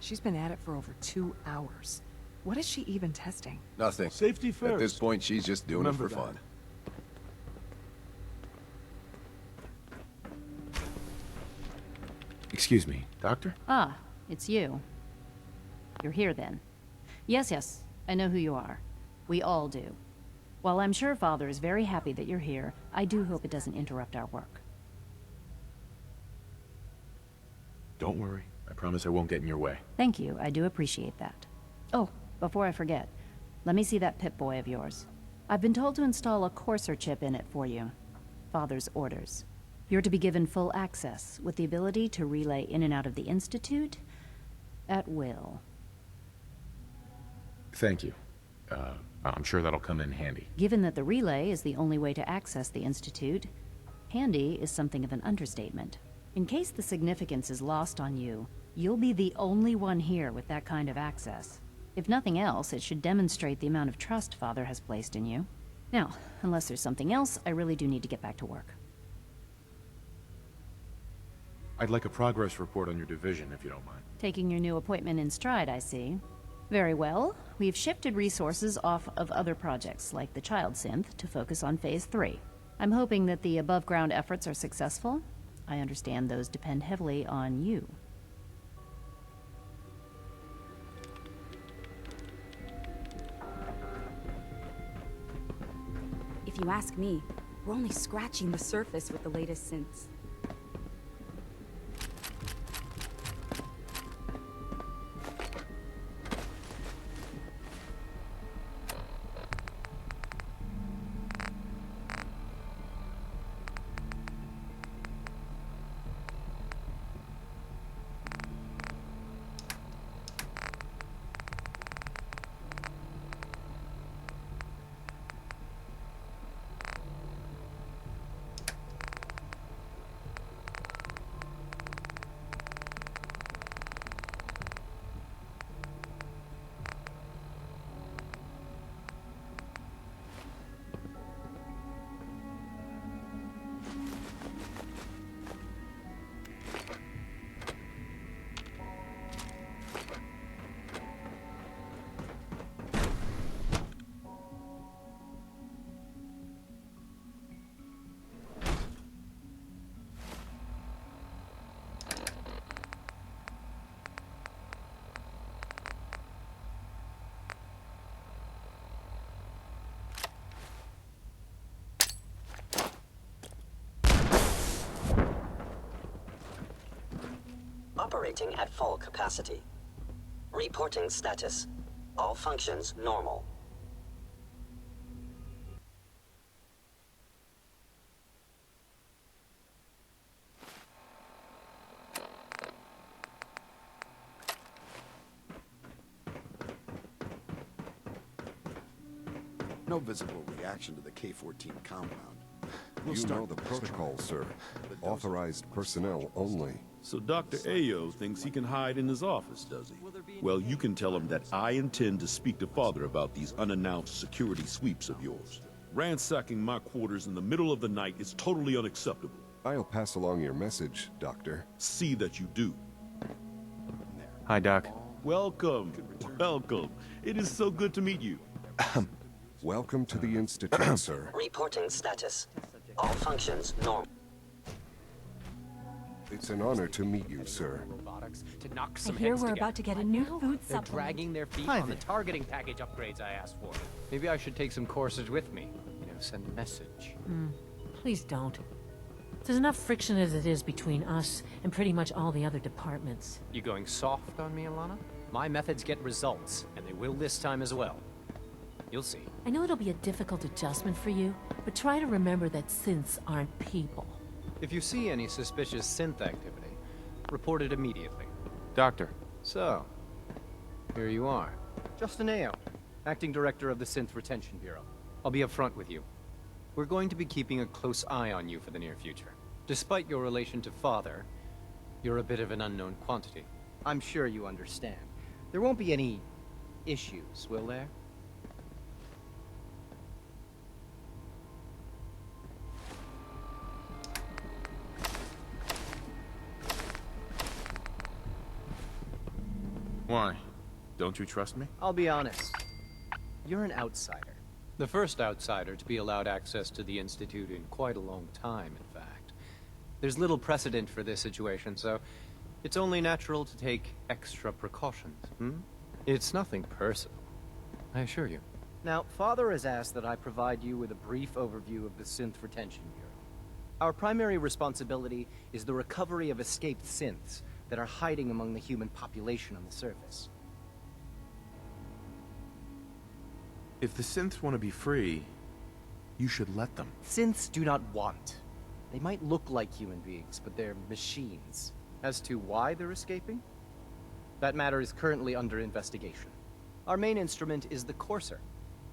She's been at it for over 2 hours. What is she even testing? Nothing. Safety first. At this point, she's just doing Remember it for that. fun. Excuse me, Doctor? Ah, it's you. You're here then. Yes, I know who you are. We all do. While I'm sure Father is very happy that you're here, I do hope it doesn't interrupt our work. Don't worry. I promise I won't get in your way. Thank you, I do appreciate that. Oh, before I forget, let me see that Pip-Boy of yours. I've been told to install a Courser chip in it for you. Father's orders. You're to be given full access, with the ability to relay in and out of the Institute at will. Thank you. I'm sure that'll come in handy. Given that the relay is the only way to access the Institute, handy is something of an understatement. In case the significance is lost on you, you'll be the only one here with that kind of access. If nothing else, it should demonstrate the amount of trust Father has placed in you. Now, unless there's something else, I really do need to get back to work. I'd like a progress report on your division, if you don't mind. Taking your new appointment in stride, I see. Very well. We've shifted resources off of other projects, like the Child Synth, to focus on Phase 3. I'm hoping that the above-ground efforts are successful. I understand those depend heavily on you. If you ask me, we're only scratching the surface with the latest synths. Operating at full capacity. Reporting status. All functions normal. No visible reaction to the K-14 compound. You know the protocol, sir. Authorized personnel only. So Dr. Ayo thinks he can hide in his office, does he? Well, you can tell him that I intend to speak to Father about these unannounced security sweeps of yours. Ransacking my quarters in the middle of the night is totally unacceptable. I'll pass along your message, Doctor. See that you do. Hi, Doc. Welcome. Welcome. It is so good to meet you. Welcome to the Institute, sir. Reporting status. All functions normal. It's an honor to meet you, sir. I hear we're about to get a new food They're supplement. dragging their feet on the targeting package upgrades I asked for. Maybe I should take some courses with me. You know, send a message. Please don't. There's enough friction as it is between us and pretty much all the other departments. You going soft on me, Alana? My methods get results, and they will this time as well. You'll see. I know it'll be a difficult adjustment for you, but try to remember that synths aren't people. If you see any suspicious synth activity, report it immediately. Doctor. So, here you are. Justin Ayo, Acting Director of the Synth Retention Bureau. I'll be upfront with you. We're going to be keeping a close eye on you for the near future. Despite your relation to Father, you're a bit of an unknown quantity. I'm sure you understand. There won't be any issues, will there? Why? Don't you trust me? I'll be honest. You're an outsider. The first outsider to be allowed access to the Institute in quite a long time, in fact. There's little precedent for this situation, so it's only natural to take extra precautions, It's nothing personal, I assure you. Now, Father has asked that I provide you with a brief overview of the Synth Retention Bureau. Our primary responsibility is the recovery of escaped synths that are hiding among the human population on the surface. If the synths want to be free, you should let them. Synths do not want. They might look like human beings, but they're machines. As to why they're escaping? That matter is currently under investigation. Our main instrument is the Courser,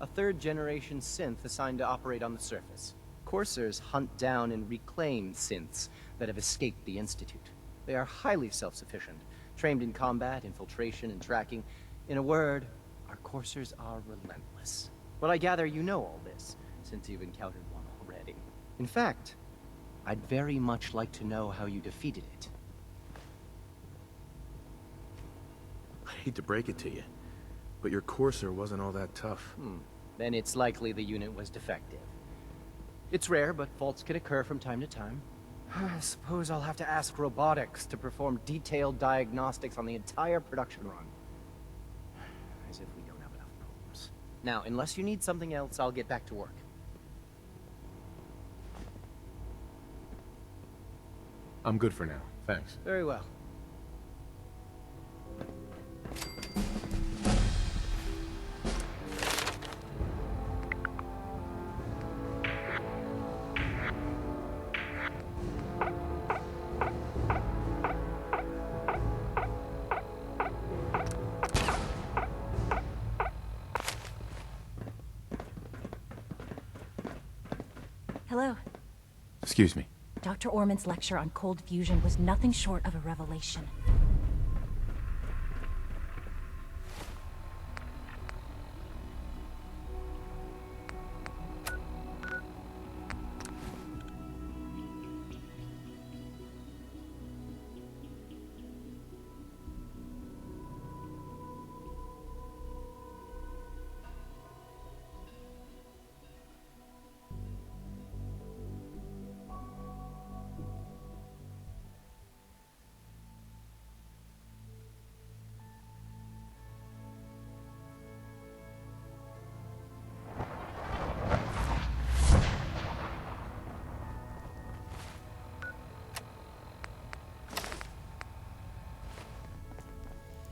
a third-generation synth assigned to operate on the surface. Coursers hunt down and reclaim synths that have escaped the Institute. They are highly self-sufficient, trained in combat, infiltration, and tracking. In a word, our Coursers are relentless. But I gather you know all this, since you've encountered one already. In fact, I'd very much like to know how you defeated it. I hate to break it to you, but your Courser wasn't all that tough. Then it's likely the unit was defective. It's rare, but faults can occur from time to time. I suppose I'll have to ask robotics to perform detailed diagnostics on the entire production run. As if we don't have enough problems. Now, unless you need something else, I'll get back to work. I'm good for now, thanks. Very well. Hello. Excuse me. Dr. Orman's lecture on cold fusion was nothing short of a revelation.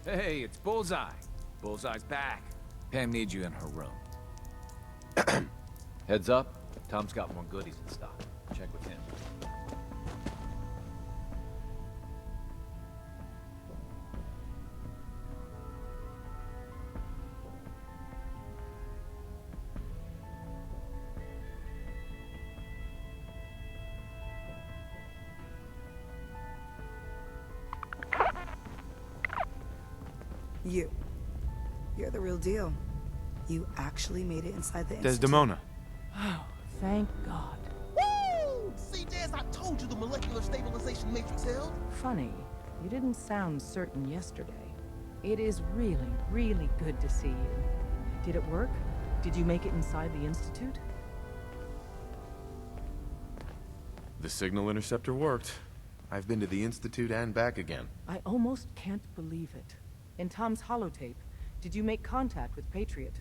Hey, it's Bullseye. Bullseye's back. Pam needs you in her room. Heads up, Tom's got more goodies in stock. Check with him. You're the real deal. You actually made it inside the institute. Desdemona. Oh, thank God. Woo! See, Des, I told you the molecular stabilization matrix held. Funny, you didn't sound certain yesterday. It is really, really good to see you. Did it work? Did you make it inside the institute? The signal interceptor worked. I've been to the Institute and back again. I almost can't believe it. In Tom's holotape, did you make contact with Patriot?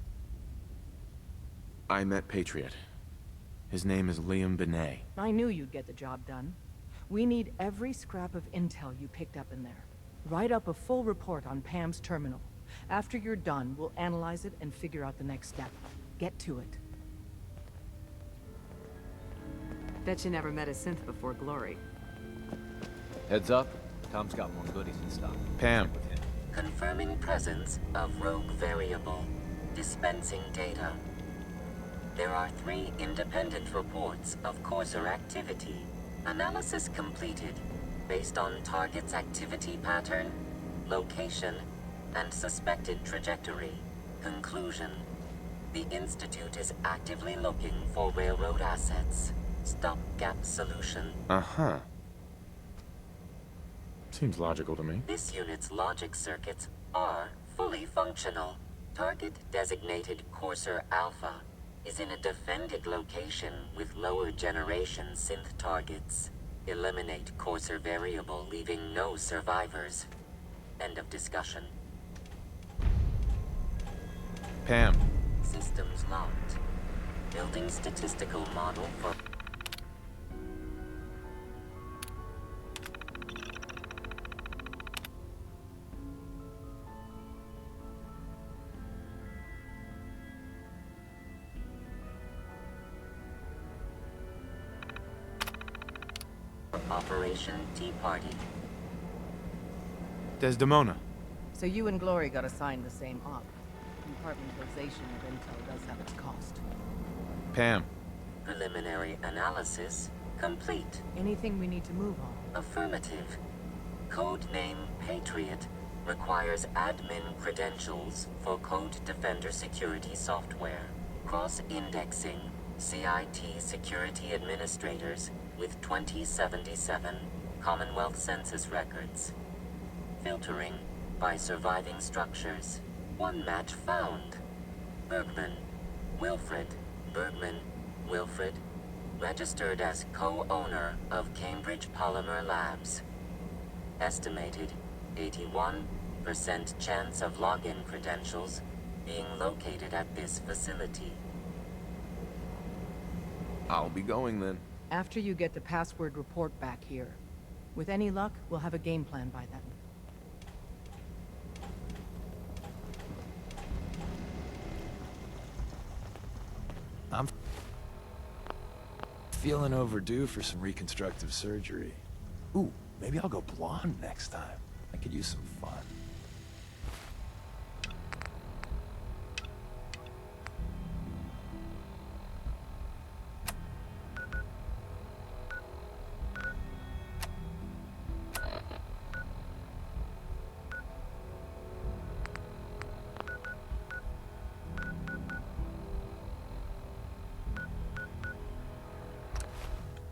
I met Patriot. His name is Liam Benet. I knew you'd get the job done. We need every scrap of intel you picked up in there. Write up a full report on Pam's terminal. After you're done, we'll analyze it and figure out the next step. Get to it. Bet you never met a synth before Glory. Heads up, Tom's got more goodies in stock. Pam. Check with him. Confirming presence of rogue variable. Dispensing data. There are 3 independent reports of Courser activity. Analysis completed based on target's activity pattern, location, and suspected trajectory. Conclusion. The Institute is actively looking for railroad assets. Stopgap solution. Uh-huh. Seems logical to me. This unit's logic circuits are Fully functional. Target designated Courser Alpha is in a defended location with lower generation synth targets. Eliminate Courser variable, leaving no survivors. End of discussion. Pam. Systems locked. Building statistical model for... Operation Tea Party. Desdemona. So you and Glory got assigned the same op. Compartmentalization of intel does have its cost. Pam. Preliminary analysis complete. Anything we need to move on? Affirmative. Codename Patriot requires admin credentials for Code Defender security software. Cross-indexing CIT security administrators with 2077 Commonwealth Census records. Filtering by surviving structures. One match found. Bergman. Wilfred. Bergman. Wilfred. Registered as co-owner of Cambridge Polymer Labs. Estimated 81% chance of login credentials being located at this facility. I'll be going then. After you get the password report back here. With any luck, we'll have a game plan by then. I'm feeling overdue for some reconstructive surgery. Ooh, maybe I'll go blonde next time. I could use some fun.